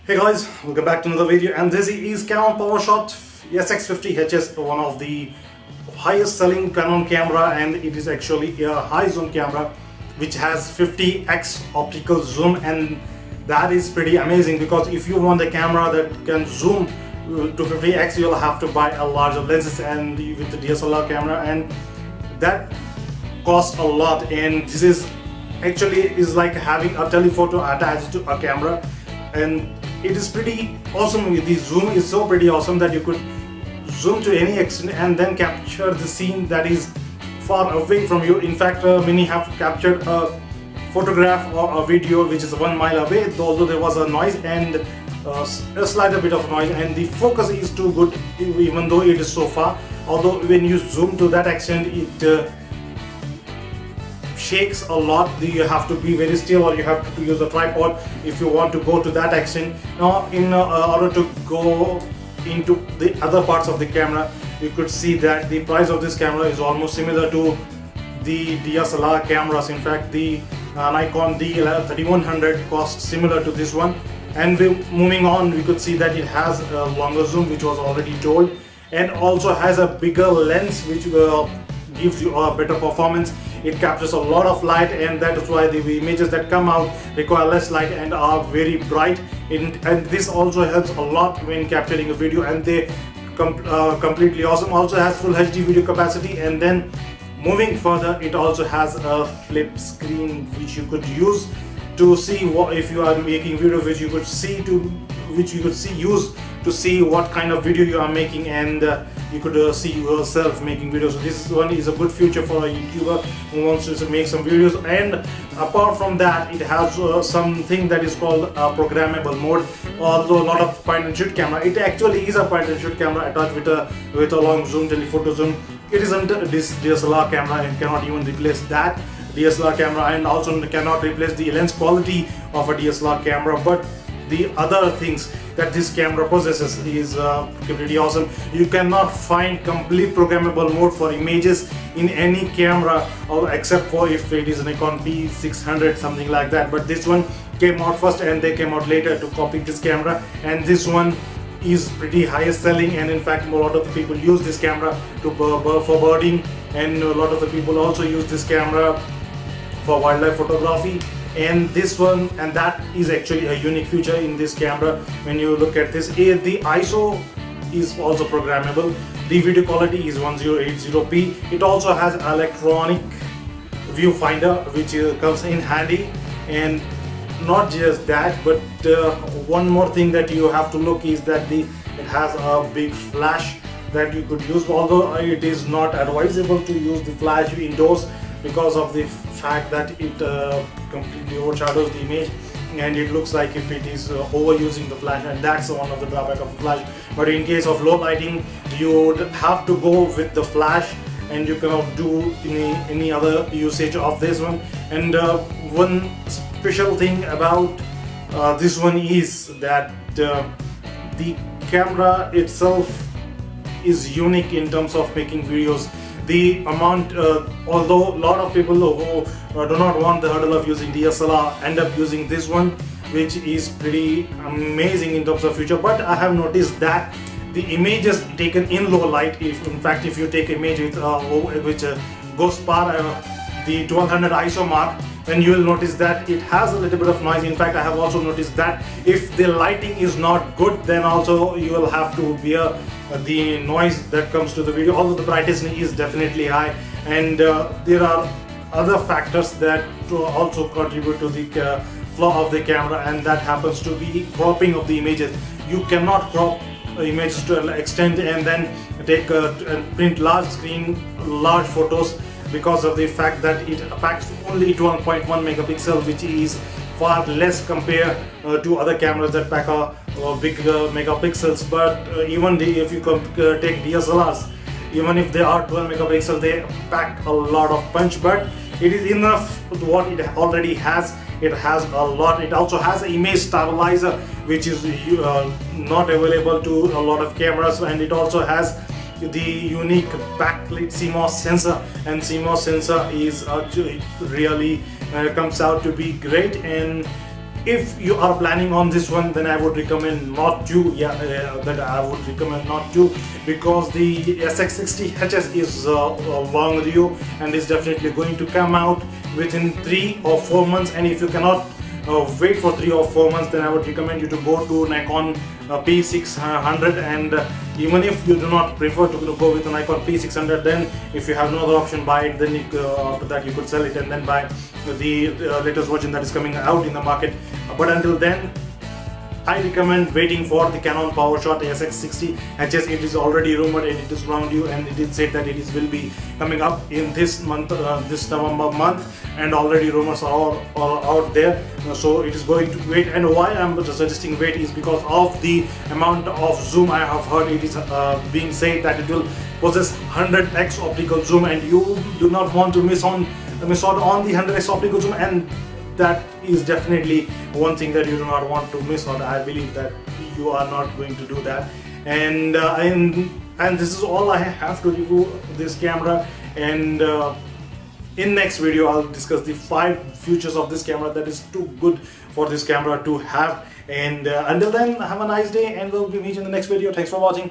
Hey guys, welcome back to another video, and this is Canon PowerShot SX50HS, one of the highest selling Canon camera, and it is actually a high zoom camera which has 50x optical zoom, and that is pretty amazing because if you want a camera that can zoom to 50x, you'll have to buy a larger lenses and with the DSLR camera, and that costs a lot. And this is like having a telephoto attached to a camera, and it is pretty awesome. The zoom is so pretty awesome that you could zoom to any extent and then capture the scene that is far away from you. In fact, many have captured a photograph or a video which is 1 mile away, although there was a noise and a slight bit of noise, and the focus is too good even though it is so far. Although when you zoom to that extent, it shakes a lot. You have to be very still, or you have to use a tripod if you want to go to that extent. Now in order to go into the other parts of the camera, you could see that the price of this camera is almost similar to the DSLR cameras. In fact, the Nikon D3100 costs similar to this one. And moving on, we could see that it has a longer zoom, which was already told, and also has a bigger lens which gives you a better performance. It captures a lot of light, and that is why the images that come out require less light and are very bright. And this also helps a lot when capturing a video, and they completely awesome. Also has full HD video capacity, and then moving further, it also has a flip screen which you could use to see what, if you are making video, which you could use to see what kind of video you are making, and you could see yourself making videos. So this one is a good feature for a YouTuber who wants to make some videos. And apart from that, it has something that is called a programmable mode. Although a lot of point and shoot camera, it actually is a point and shoot camera attached with a long zoom, telephoto zoom. It isn't this DSLR camera and cannot even replace that DSLR camera, and also cannot replace the lens quality of a DSLR camera. But the other things that this camera possesses is pretty awesome. You cannot find complete programmable mode for images in any camera, or except for if it is Nikon P600, something like that. But this one came out first, and they came out later to copy this camera, and this one is pretty highest selling. And in fact, a lot of the people use this camera for birding, and a lot of the people also use this camera for wildlife photography. And this one, and that is actually a unique feature in this camera. When you look at this, the ISO is also programmable. The video quality is 1080p. It also has electronic viewfinder which comes in handy. And not just that, but one more thing that you have to look is that it has a big flash that you could use, although it is not advisable to use the flash indoors because of the fact that it completely overshadows the image, and it looks like if it is overusing the flash, and that's one of the drawbacks of the flash. But in case of low lighting, you would have to go with the flash, and you cannot do any other usage of this one. And one special thing about this one is that the camera itself is unique in terms of making videos. The amount, although a lot of people who do not want the hurdle of using DSLR end up using this one, which is pretty amazing in terms of feature. But I have noticed that the images taken in low light, if you take image which goes past the 1200 ISO mark, then you will notice that it has a little bit of noise. In fact, I have also noticed that if the lighting is not good, then also you will have to bear the noise that comes to the video, although the brightness is definitely high. And there are other factors that also contribute to the flaw of the camera, and that happens to be cropping of the images. You cannot crop images to an extent and then take and print large screen, large photos, because of the fact that it packs only 12.1 megapixel, which is far less compared to other cameras that pack big megapixels. But even if you take DSLRs, even if they are 12 megapixels, they pack a lot of punch. But it is enough with what it already has. It has a lot. It also has an image stabilizer, which is not available to a lot of cameras, and it also has the unique backlit CMOS sensor, and CMOS sensor is actually really comes out to be great. And if you are planning on this one, then I would recommend not to. That I would recommend not to, because the SX60HS is long due and is definitely going to come out within 3 or 4 months. And if you cannot wait for 3 or 4 months, then I would recommend you to go to Nikon P600. And even if you do not prefer to go with a Nikon P600, then if you have no other option, buy it. Then after that you could sell it and then buy the latest version that is coming out in the market. But until then, I recommend waiting for the Canon PowerShot SX60HS. It is already rumored and it is around you, and it is said that it will be coming up in this month, this November month, and already rumors are out there. So it is going to wait. And why I'm suggesting wait is because of the amount of zoom. I have heard it is being said that it will possess 100x optical zoom, and you do not want to miss out on the 100x optical zoom, and that is definitely one thing that you do not want to miss out. I believe that you are not going to do that. And this is all I have to review this camera. And in next video I'll discuss the 5 features of this camera that is too good for this camera to have. And until then, have a nice day, and we'll be meeting in the next video. Thanks for watching.